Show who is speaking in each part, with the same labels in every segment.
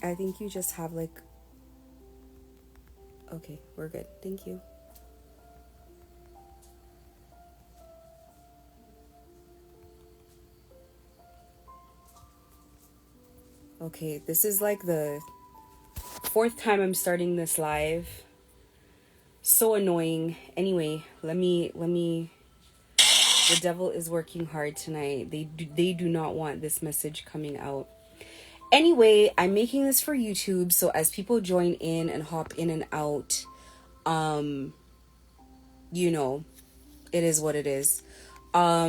Speaker 1: I think you just have like... Okay, we're good. Thank you. Okay, this is like the fourth time I'm starting this live. So annoying. Anyway, let me the devil is working hard tonight. They do not want this message coming out. Anyway, I'm making this for YouTube, so as people join in and hop in and out, you know, it is what it is. Let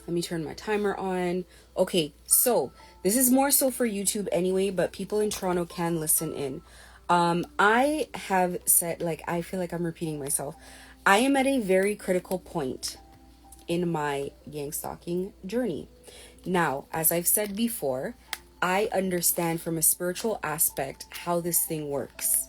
Speaker 1: me turn my timer on. Okay, so this is more so for YouTube anyway, but people in Toronto can listen in. I have said, like, I feel like I'm repeating myself. I am at a very critical point in my gang stalking journey. Now, as I've said before, I understand from a spiritual aspect how this thing works.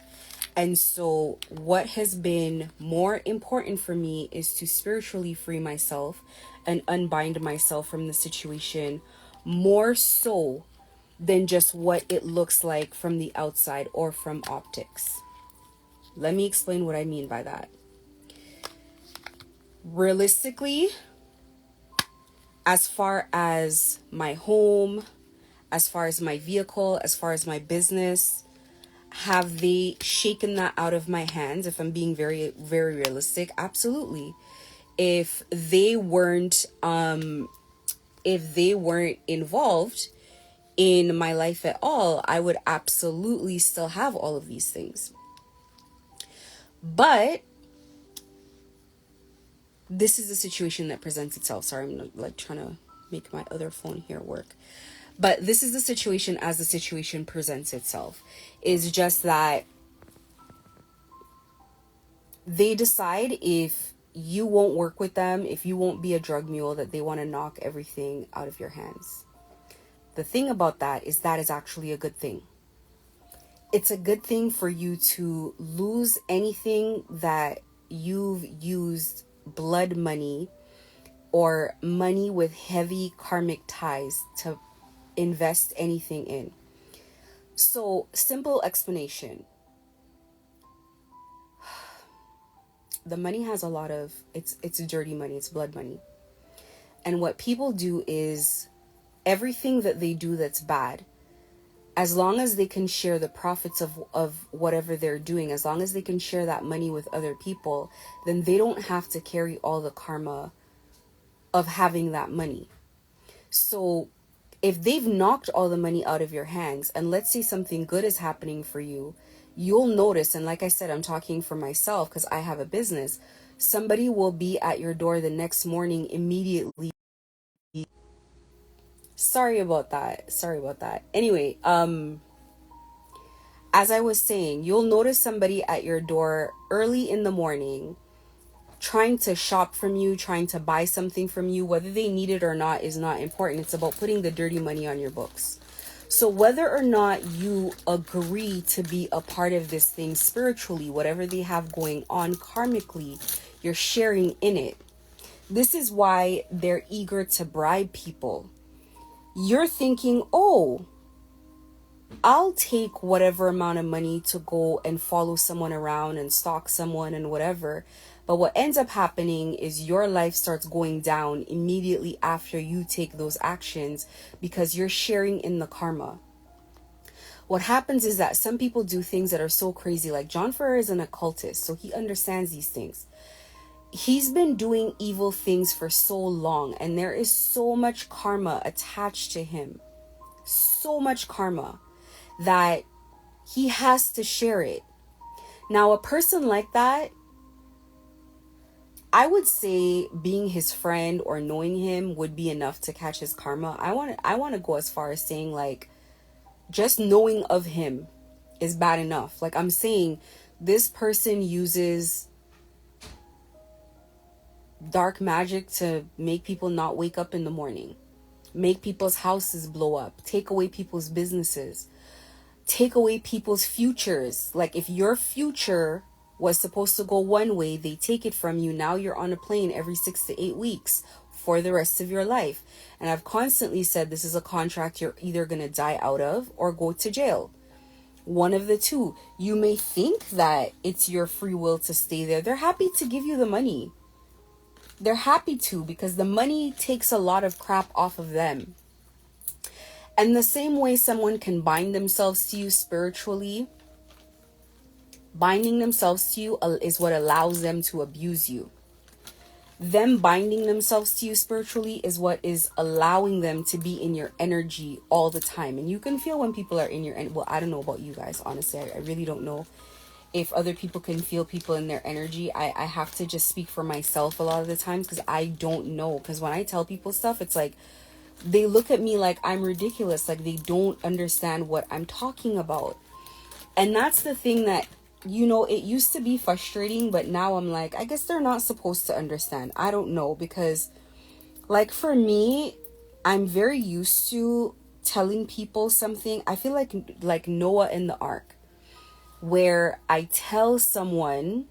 Speaker 1: And so what has been more important for me is to spiritually free myself and unbind myself from the situation, more so than just what it looks like from the outside or from optics. Let me explain what I mean by that. Realistically, as far as my home, as far as my vehicle, as far as my business, have they shaken that out of my hands? If I'm being very, very realistic, absolutely. If they weren't involved in my life at all, I would absolutely still have all of these things. But this is a situation that presents itself. Sorry, I'm like trying to make my other phone here work. But this is the situation as the situation presents itself. Is just that they decide if you won't work with them, if you won't be a drug mule, that they want to knock everything out of your hands. The thing about that is actually a good thing. It's a good thing for you to lose anything that you've used blood money or money with heavy karmic ties to invest anything in. So, simple explanation. The money has a lot of, it's dirty money, it's blood money. And what people do is everything that they do that's bad, as long as they can share the profits of whatever they're doing, as long as they can share that money with other people, then they don't have to carry all the karma of having that money. So if they've knocked all the money out of your hands, and let's say something good is happening for you, you'll notice, and like I said, I'm talking for myself because I have a business, somebody will be at your door the next morning immediately. Sorry about that. Anyway, as I was saying, you'll notice somebody at your door early in the morning trying to shop from you, trying to buy something from you. Whether they need it or not is not important. It's about putting the dirty money on your books. So whether or not you agree to be a part of this thing spiritually, whatever they have going on karmically, you're sharing in it. This is why they're eager to bribe people. You're thinking, oh, I'll take whatever amount of money to go and follow someone around and stalk someone and whatever. But what ends up happening is your life starts going down immediately after you take those actions because you're sharing in the karma. What happens is that some people do things that are so crazy. Like John Ferreira is an occultist, so he understands these things. He's been doing evil things for so long, and there is so much karma attached to him. So much karma that he has to share it. Now, a person like that, I would say being his friend or knowing him would be enough to catch his karma. I want to go as far as saying, like, just knowing of him is bad enough. Like, I'm saying this person uses dark magic to make people not wake up in the morning, make people's houses blow up, take away people's businesses, take away people's futures. Like, if your future was supposed to go one way, they take it from you. Now you're on a plane every 6 to 8 weeks for the rest of your life. And I've constantly said this is a contract you're either going to die out of or go to jail. One of the two. You may think that it's your free will to stay there. They're happy to give you the money. They're happy to, because the money takes a lot of crap off of them. And the same way someone can bind themselves to you spiritually, binding themselves to you is what allows them to abuse you. Them binding themselves to you spiritually is what is allowing them to be in your energy all the time. And you can feel when people are in your energy. Well, I don't know about you guys, honestly. I really don't know if other people can feel people in their energy. I have to just speak for myself a lot of the times, because I don't know. Because when I tell people stuff, it's like they look at me like I'm ridiculous, like they don't understand what I'm talking about. And that's the thing that, you know, it used to be frustrating, but now I'm like, I guess they're not supposed to understand. I don't know, because like for me, I'm very used to telling people something. I feel like Noah in the ark, where I tell someone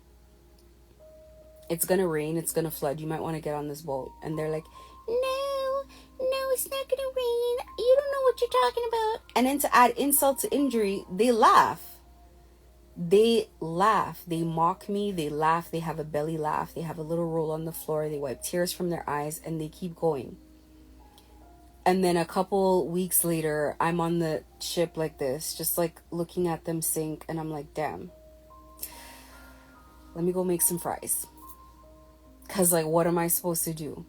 Speaker 1: it's gonna rain, it's gonna flood, you might want to get on this boat, and they're like, no, it's not gonna rain, you don't know what you're talking about. And then to add insult to injury, they laugh. They mock me, they laugh, they have a belly laugh, they have a little roll on the floor, they wipe tears from their eyes, and they keep going. And then a couple weeks later, I'm on the ship like this, just like looking at them sink, and I'm like, damn, let me go make some fries. Because like, what am I supposed to do?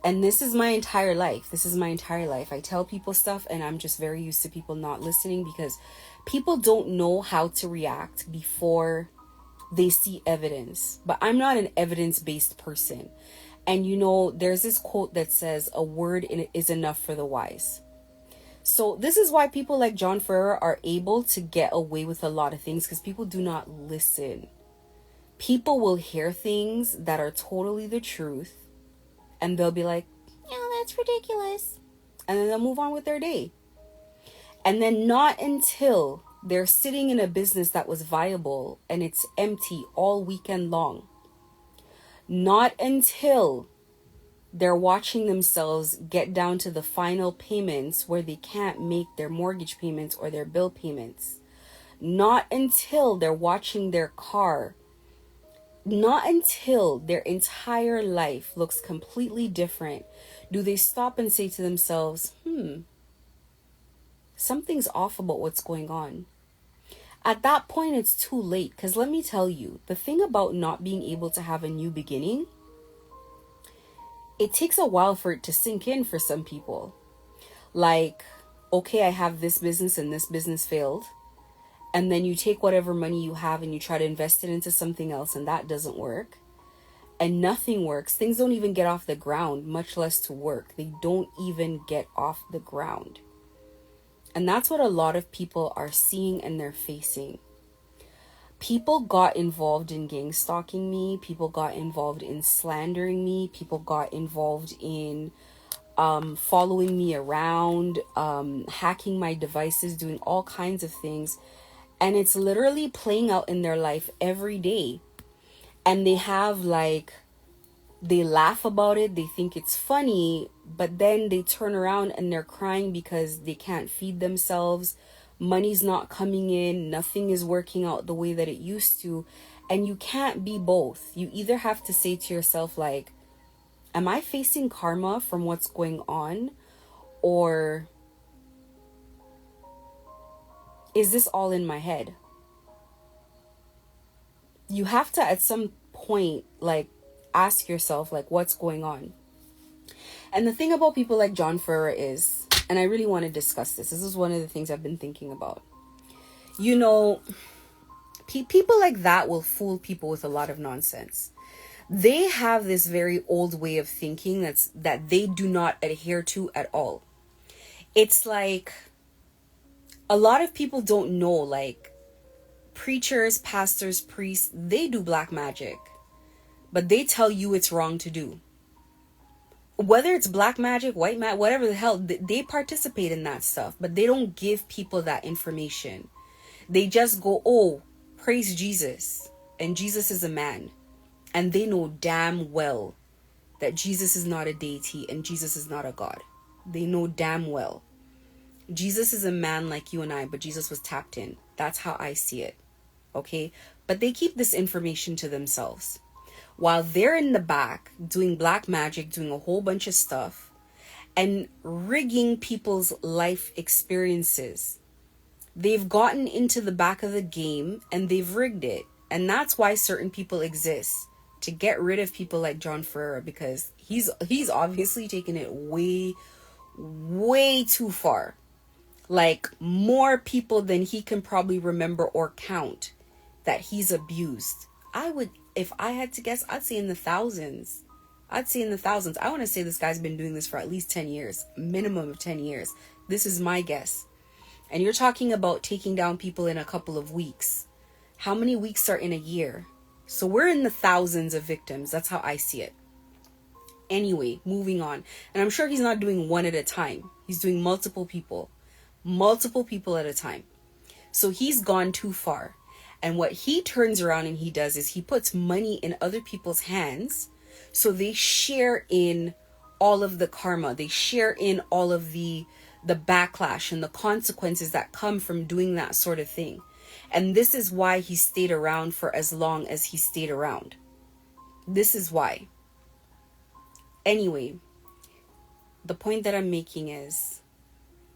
Speaker 1: And this is my entire life. I tell people stuff, and I'm just very used to people not listening, because people don't know how to react before they see evidence. But I'm not an evidence-based person. And you know, there's this quote that says, a word is enough for the wise. So this is why people like John Ferreira are able to get away with a lot of things, because people do not listen. People will hear things that are totally the truth, and they'll be like, yeah, that's ridiculous. And then they'll move on with their day. And then not until they're sitting in a business that was viable and it's empty all weekend long. Not until they're watching themselves get down to the final payments where they can't make their mortgage payments or their bill payments. Not until they're watching their car. Not until their entire life looks completely different do they stop and say to themselves, something's off about what's going on. At that point, it's too late. Because let me tell you, the thing about not being able to have a new beginning, it takes a while for it to sink in for some people. Like, okay, I have this business and this business failed. And then you take whatever money you have and you try to invest it into something else, and that doesn't work. And nothing works. Things don't even get off the ground, much less to work. They don't even get off the ground. And that's what a lot of people are seeing and they're facing. People got involved in gang stalking me. People got involved in slandering me. People got involved in following me around, hacking my devices, doing all kinds of things. And it's literally playing out in their life every day. And they have they laugh about it. They think it's funny, but then they turn around and they're crying because they can't feed themselves. Money's not coming in. Nothing is working out the way that it used to. And you can't be both. You either have to say to yourself, like, am I facing karma from what's going on? Or is this all in my head? You have to, at some point, ask yourself, what's going on? And the thing about people like John Ferreira is, and I really want to discuss this. This is one of the things I've been thinking about. You know, people like that will fool people with a lot of nonsense. They have this very old way of thinking that they do not adhere to at all. It's like, a lot of people don't know, preachers, pastors, priests, they do black magic, but they tell you it's wrong to do. Whether it's black magic, white magic, whatever the hell, they participate in that stuff, but they don't give people that information. They just go, oh, praise Jesus, and Jesus is a man. And they know damn well that Jesus is not a deity and Jesus is not a God. They know damn well. Jesus is a man like you and I, but Jesus was tapped in. That's how I see it. Okay? But they keep this information to themselves. While they're in the back doing black magic, doing a whole bunch of stuff, and rigging people's life experiences. They've gotten into the back of the game and they've rigged it. And that's why certain people exist, to get rid of people like John Ferreira, because he's obviously taken it way, way too far. Like, more people than he can probably remember or count that he's abused. If I had to guess, I'd say in the thousands. I want to say this guy's been doing this for at least 10 years, minimum of 10 years. This is my guess. And you're talking about taking down people in a couple of weeks. How many weeks are in a year? So we're in the thousands of victims. That's how I see it. Anyway, moving on. And I'm sure he's not doing one at a time. He's doing multiple people at a time. So he's gone too far. And what he turns around and he does is he puts money in other people's hands. So they share in all of the karma. They share in all of the backlash and the consequences that come from doing that sort of thing. And this is why he stayed around for as long as he stayed around. This is why. Anyway, the point that I'm making is,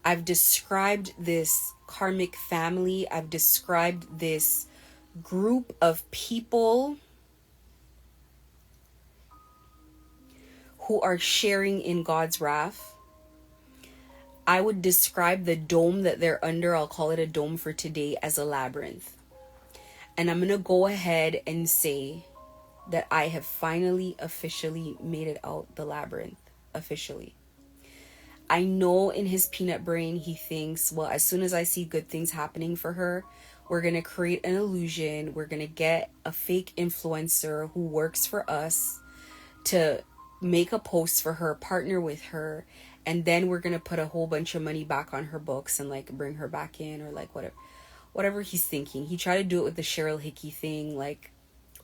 Speaker 1: I've described this karmic family. I've described this group of people who are sharing in God's wrath. I would describe the dome that they're under, I'll call it a dome for today, as a labyrinth. And I'm going to go ahead and say that I have finally officially made it out the labyrinth. Officially. I know in his peanut brain he thinks, well, as soon as I see good things happening for her, we're going to create an illusion. We're going to get a fake influencer who works for us to make a post for her, partner with her, and then we're going to put a whole bunch of money back on her books and like bring her back in, or like whatever he's thinking. He tried to do it with the Cheryl Hickey thing, like,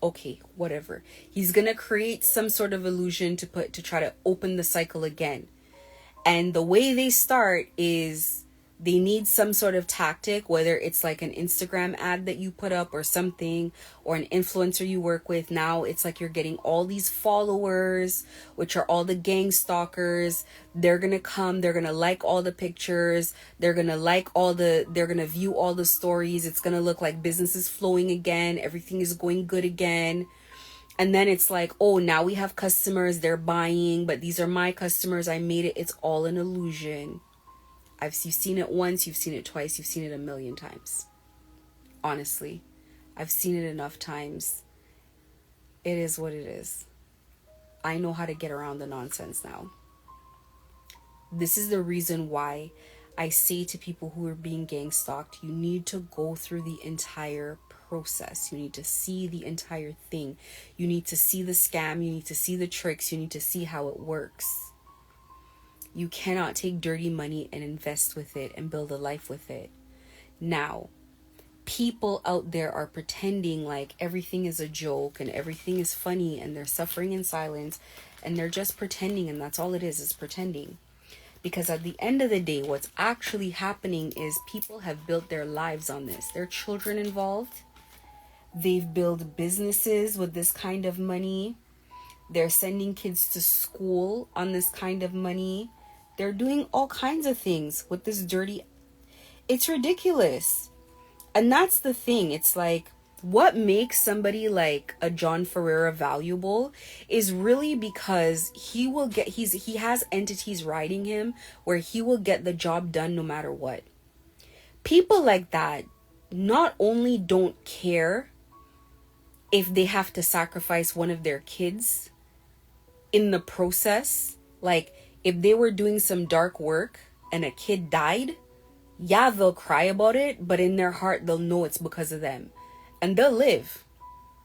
Speaker 1: okay, whatever. He's going to create some sort of illusion to try to open the cycle again. And the way they start is they need some sort of tactic, whether it's like an Instagram ad that you put up or something, or an influencer you work with. Now it's like you're getting all these followers, which are all the gang stalkers. They're going to come, they're going to like all the pictures, they're going to view all the stories. It's going to look like business is flowing again, everything is going good again. And then it's like, oh, now we have customers, they're buying, but these are my customers, I made it. It's all an illusion. You've seen it once, you've seen it twice, you've seen it 1,000,000 times. Honestly, I've seen it enough times. It is what it is. I know how to get around the nonsense now. This is the reason why I say to people who are being gang stalked, you need to go through the entire process. You need to see the entire thing. You need to see the scam. You need to see the tricks. You need to see how it works. You cannot take dirty money and invest with it and build a life with it. Now, people out there are pretending like everything is a joke and everything is funny, and they're suffering in silence, and they're just pretending, and that's all it is pretending. Because at the end of the day, what's actually happening is people have built their lives on this. There are children involved. They've built businesses with this kind of money. They're sending kids to school on this kind of money. They're doing all kinds of things with this dirty... It's ridiculous. And that's the thing. It's like, what makes somebody like a John Ferreira valuable is really because he has entities riding him where he will get the job done no matter what. People like that not only don't care if they have to sacrifice one of their kids in the process, like if they were doing some dark work and a kid died, yeah, they'll cry about it, but in their heart, they'll know it's because of them. And they'll live.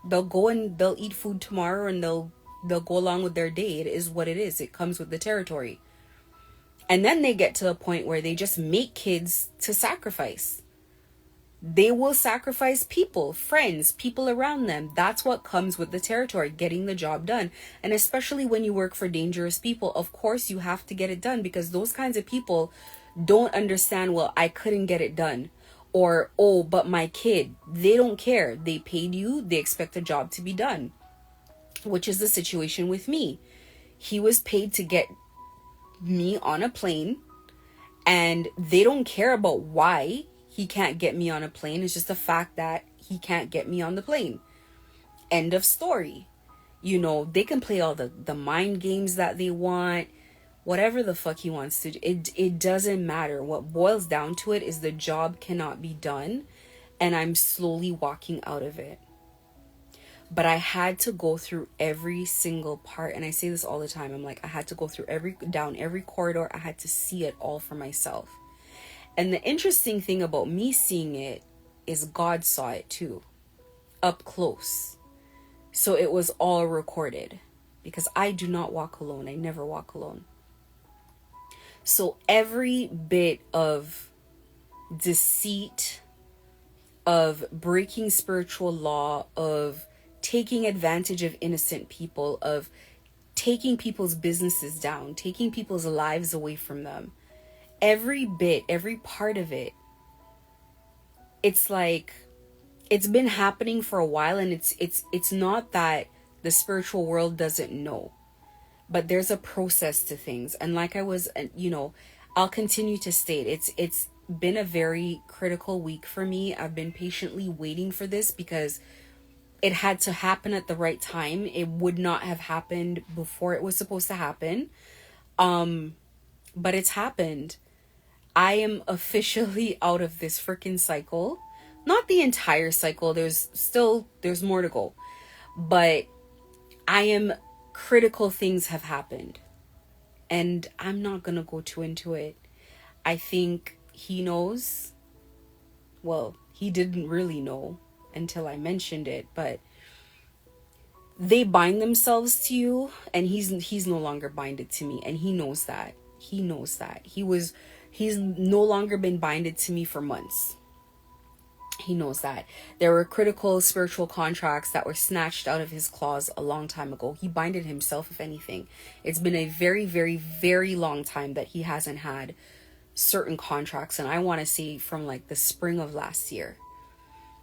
Speaker 1: They'll go and they'll eat food tomorrow, and they'll go along with their day. It is what it is. It comes with the territory. And then they get to the point where they just make kids to sacrifice. They will sacrifice people, friends, people around them. That's what comes with the territory, getting the job done. And especially when you work for dangerous people, of course you have to get it done, because those kinds of people don't understand, well, I couldn't get it done. Or, oh, but my kid. They don't care. They paid you. They expect a job to be done. Which is the situation with me. He was paid to get me on a plane, and they don't care about why he can't get me on a plane. It's just the fact that he can't get me on the plane. End of story. You know, they can play all the mind games that they want, whatever the fuck he wants to do. It doesn't matter. What boils down to it is the job cannot be done, and I'm slowly walking out of it. But I had to go through every single part. And I say this all the time. I'm like, I had to go through down every corridor. I had to see it all for myself. And the interesting thing about me seeing it is God saw it too, up close. So it was all recorded, because I do not walk alone. I never walk alone. So every bit of deceit, of breaking spiritual law, of taking advantage of innocent people, of taking people's businesses down, taking people's lives away from them, every bit, every part of it, it's like, it's been happening for a while. And it's not that the spiritual world doesn't know, but there's a process to things. And like I was, you know, I'll continue to state, it's been a very critical week for me. I've been patiently waiting for this, because it had to happen at the right time. It would not have happened before it was supposed to happen. But it's happened. I am officially out of this freaking cycle. Not the entire cycle. There's more to go. But critical things have happened. And I'm not going to go too into it. I think he knows. Well, he didn't really know until I mentioned it, but they bind themselves to you, and he's no longer binded to me, and he knows that. He's no longer been binded to me for months. He knows that. There were critical spiritual contracts that were snatched out of his claws a long time ago. He binded himself, if anything. It's been a very, very, very long time that he hasn't had certain contracts, and I want to say from like the spring of last year.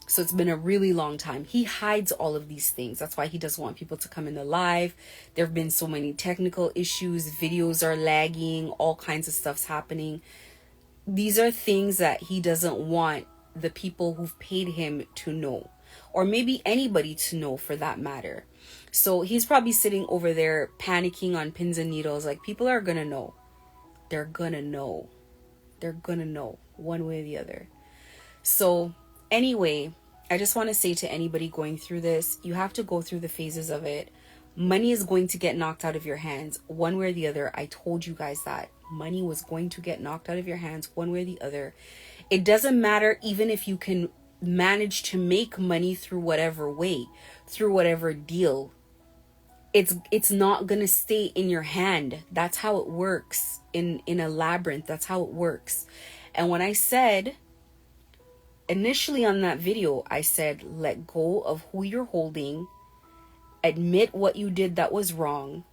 Speaker 1: So it's been a really long time. He hides all of these things. That's why he doesn't want people to come in the live. There have been so many technical issues. Videos are lagging. All kinds of stuff's happening. These are things that he doesn't want the people who've paid him to know. Or maybe anybody to know, for that matter. So he's probably sitting over there panicking on pins and needles. Like, people are going to know. They're going to know. They're going to know one way or the other. So anyway, I just want to say to anybody going through this, you have to go through the phases of it. Money is going to get knocked out of your hands one way or the other. I told you guys that. Money was going to get knocked out of your hands one way or the other. It doesn't matter even if you can manage to make money through whatever way, through whatever deal. It's not going to stay in your hand. That's how it works in a labyrinth. That's how it works. And when I said, initially on that video, I said, let go of who you're holding, admit what you did that was wrong.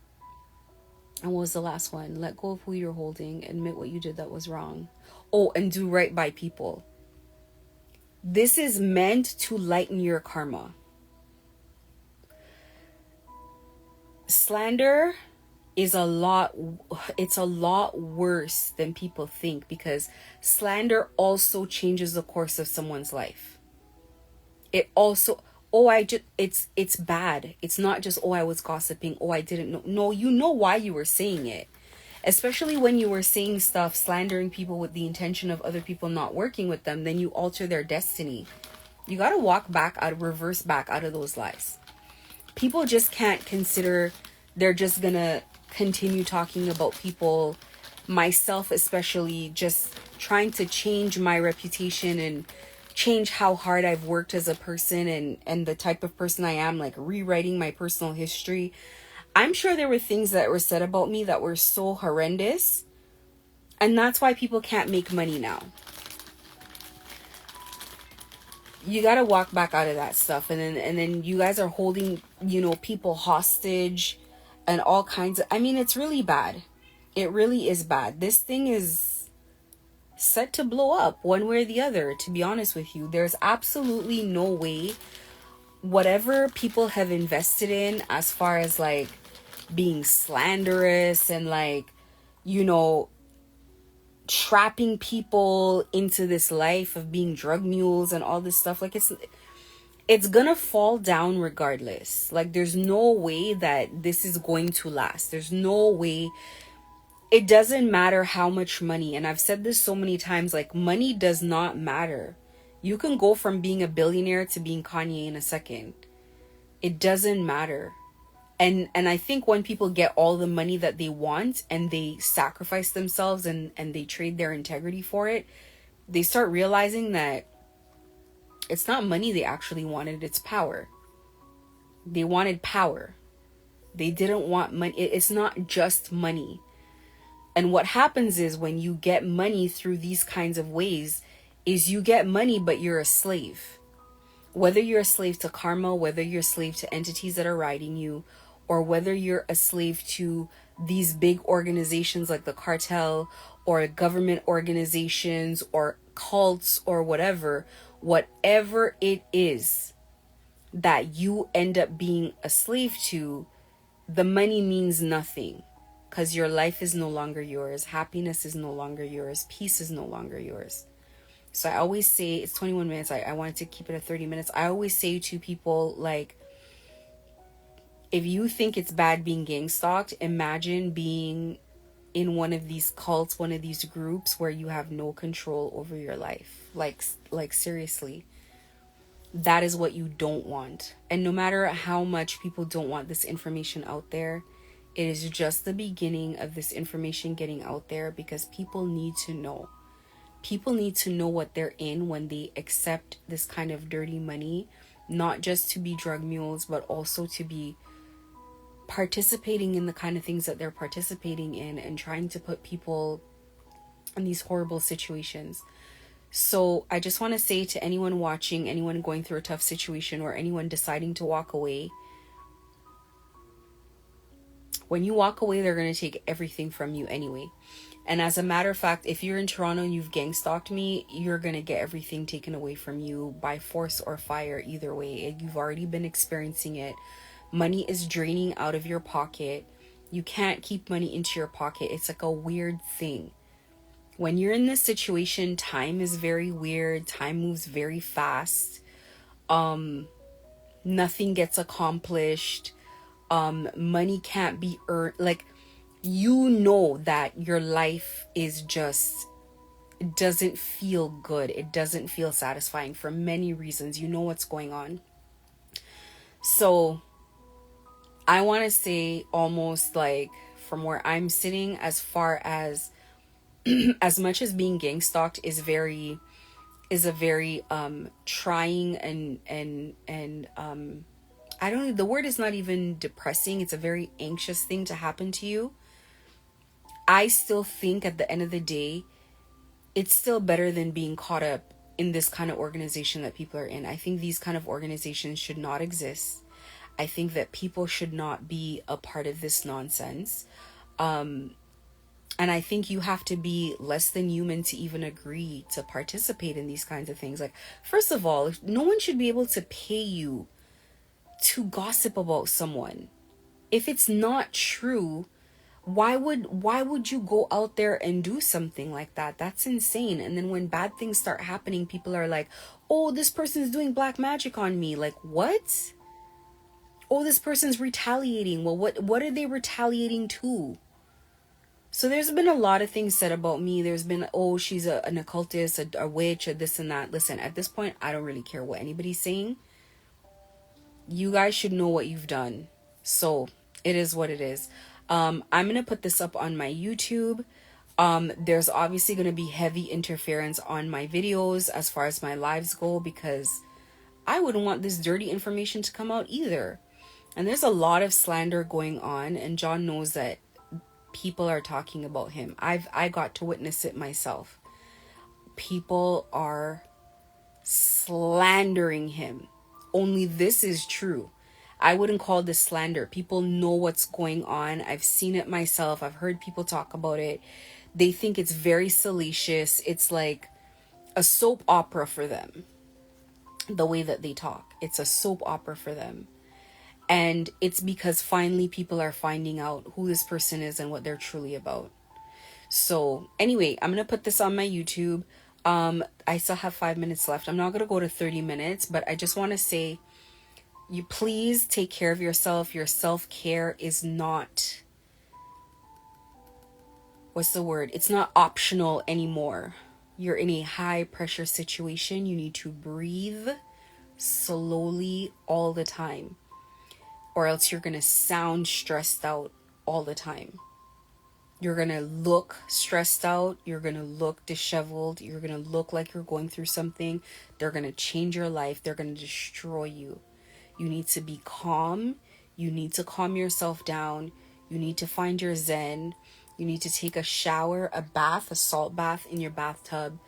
Speaker 1: And what was the last one? Let go of who you're holding, admit what you did that was wrong. Oh, and do right by people. This is meant to lighten your karma. Slander is a lot worse than people think, because slander also changes the course of someone's life. It also, it's bad. It's not just, I was gossiping. I didn't know. No, you know why you were saying it. Especially when you were saying stuff, slandering people with the intention of other people not working with them, then you alter their destiny. You got to reverse back out of those lies. People just can't consider they're just gonna continue talking about people, myself especially, just trying to change my reputation and change how hard I've worked as a person and the type of person I am, like rewriting my personal history. I'm sure there were things that were said about me that were so horrendous, and that's why people can't make money now. you got to walk back out of that stuff. And then you guys are holding, you know, people hostage and all kinds of, I mean, it's really bad. It really is bad. This thing is set to blow up one way or the other, to be honest with you. There's absolutely no way whatever people have invested in as far as like being slanderous and like, you know, trapping people into this life of being drug mules and all this stuff, like it's gonna fall down regardless. Like there's no way that this is going to last. There's no way. It doesn't matter how much money, and I've said this so many times, like money does not matter. You can go from being a billionaire to being Kanye in a second. It doesn't matter. And I think when people get all the money that they want and they sacrifice themselves and they trade their integrity for it, they start realizing that it's not money they actually wanted, it's power. They wanted power. They didn't want money. It's not just money. And what happens is when you get money through these kinds of ways is you get money, but you're a slave. Whether you're a slave to karma, whether you're a slave to entities that are riding you, or whether you're a slave to these big organizations like the cartel or government organizations or cults or whatever it is that you end up being a slave to, the money means nothing because your life is no longer yours. Happiness is no longer yours. Peace is no longer yours. So I always say, it's 21 minutes. I wanted to keep it at 30 minutes. I always say to people, like, if you think it's bad being gang stalked, imagine being in one of these cults, one of these groups where you have no control over your life. Like seriously, that is what you don't want. And no matter how much people don't want this information out there, it is just the beginning of this information getting out there because people need to know. People need to know what they're in when they accept this kind of dirty money, not just to be drug mules, but also to be participating in the kind of things that they're participating in and trying to put people in these horrible situations. So I just want to say to anyone watching, anyone going through a tough situation, or anyone deciding to walk away, when you walk away, they're going to take everything from you anyway. And as a matter of fact, if you're in Toronto and you've gang stalked me, you're going to get everything taken away from you by force or fire. Either way, you've already been experiencing it. Money is draining out of your pocket. You can't keep money into your pocket. It's like a weird thing. When you're in this situation, time is very weird. Time moves very fast. Nothing gets accomplished. Money can't be earned. Like, you know that your life is just, it doesn't feel good. It doesn't feel satisfying for many reasons. You know what's going on. So I want to say, almost like from where I'm sitting, as far as as much as being gang stalked is a very trying and I don't know, the word is not even depressing. It's a very anxious thing to happen to you. I still think at the end of the day, it's still better than being caught up in this kind of organization that people are in. I think these kind of organizations should not exist. I think that people should not be a part of this nonsense. And I think you have to be less than human to even agree to participate in these kinds of things. Like, first of all, no one should be able to pay you to gossip about someone. If it's not true, why would you go out there and do something like that? That's insane. And then when bad things start happening, people are like, oh, this person's doing black magic on me. Like, what? Oh, this person's retaliating. Well, what are they retaliating to? So there's been a lot of things said about me. There's been, oh, she's an occultist, a witch, or this and that. Listen, at this point, I don't really care what anybody's saying. You guys should know what you've done. So it is what it is. I'm going to put this up on my YouTube. There's obviously going to be heavy interference on my videos as far as my lives go, because I wouldn't want this dirty information to come out either. And there's a lot of slander going on, and John knows that people are talking about him. I got to witness it myself. People are slandering him. Only this is true. I wouldn't call this slander. People know what's going on. I've seen it myself. I've heard people talk about it. They think it's very salacious. It's like a soap opera for them. The way that they talk. It's a soap opera for them. And it's because finally people are finding out who this person is and what they're truly about. So anyway, I'm going to put this on my YouTube. I still have 5 minutes left. I'm not going to go to 30 minutes, but I just want to say, you please take care of yourself. Your self-care is not, what's the word? It's not optional anymore. You're in a high pressure situation. You need to breathe slowly all the time, or else you're going to sound stressed out all the time. You're going to look stressed out. You're going to look disheveled. You're going to look like you're going through something. They're going to change your life. They're going to destroy you. You need to be calm. You need to calm yourself down. You need to find your zen. You need to take a shower, a bath, a salt bath in your bathtub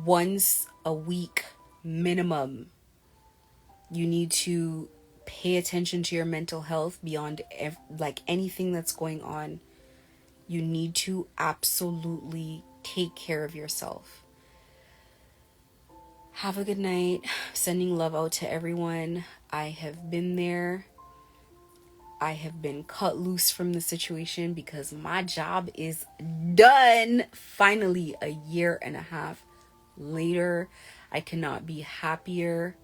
Speaker 1: once a week minimum. You need to pay attention to your mental health beyond like anything that's going on. You need to absolutely take care of yourself. Have a good night. Sending love out to everyone. I have been there. I have been cut loose from the situation because my job is done. Finally, a year and a half later, I cannot be happier.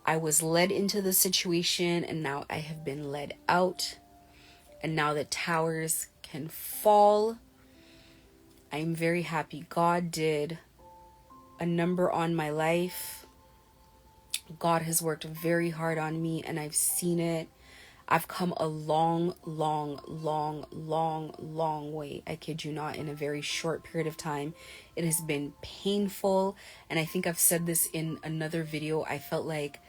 Speaker 1: I was led into the situation and now I have been led out. And now the towers can fall. I'm very happy. God did a number on my life. God has worked very hard on me and I've seen it. I've come a long way. I kid you not, in a very short period of time. It has been painful. And I think I've said this in another video. I felt like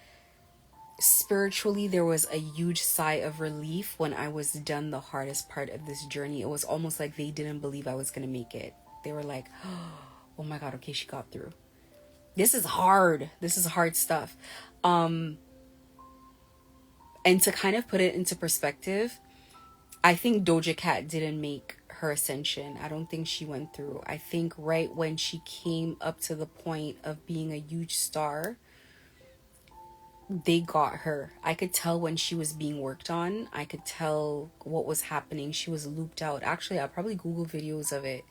Speaker 1: spiritually there was a huge sigh of relief when I was done the hardest part of this journey. It was almost like they didn't believe I was going to make it. They were like, oh my God, okay, she got through. This is hard. This is hard stuff. And to kind of put it into perspective, I think Doja Cat didn't make her ascension. I don't think she went through. I think right when she came up to the point of being a huge star, they got her. I could tell when she was being worked on. I could tell what was happening. She was looped out. Actually, I'll probably Google videos of it.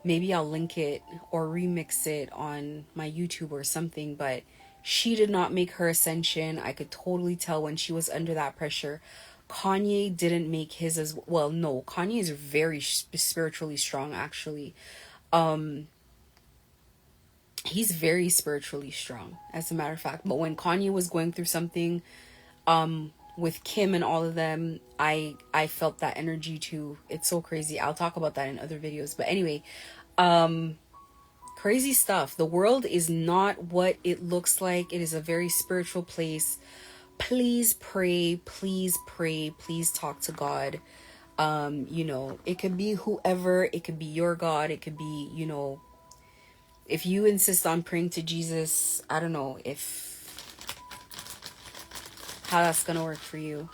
Speaker 1: Maybe I'll link it or remix it on my YouTube or something, but she did not make her ascension. I could totally tell when she was under that pressure. Kanye didn't make his as well. No, Kanye is very spiritually strong, actually. He's very spiritually strong, as a matter of fact. But when Kanye was going through something with Kim and all of them, I felt that energy too. It's so crazy. I'll talk about that in other videos. But anyway, crazy stuff. The world is not what it looks like. It is a very spiritual place. Please pray. Please pray. Please talk to God. You know, it could be whoever. It could be your God. It could be, you know, if you insist on praying to Jesus, I don't know how that's gonna work for you,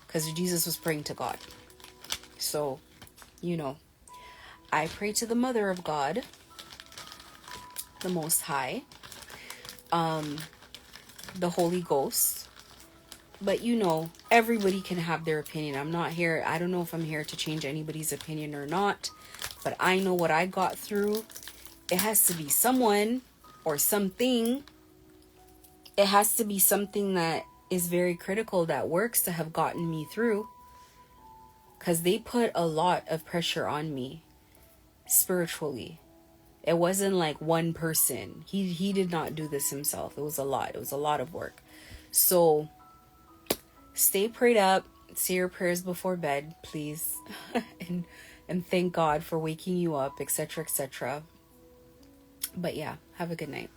Speaker 1: because Jesus was praying to God. So, you know, I pray to the Mother of God, the Most High, the Holy Ghost. But you know, everybody can have their opinion. I'm not here, I don't know if I'm here to change anybody's opinion or not, but I know what I got through. It has to be someone or something. It has to be something that is very critical, that works, to have gotten me through. Because they put a lot of pressure on me spiritually. It wasn't like one person. He did not do this himself. It was a lot. It was a lot of work. So stay prayed up. Say your prayers before bed, please. and thank God for waking you up, etc., etc. But yeah, have a good night.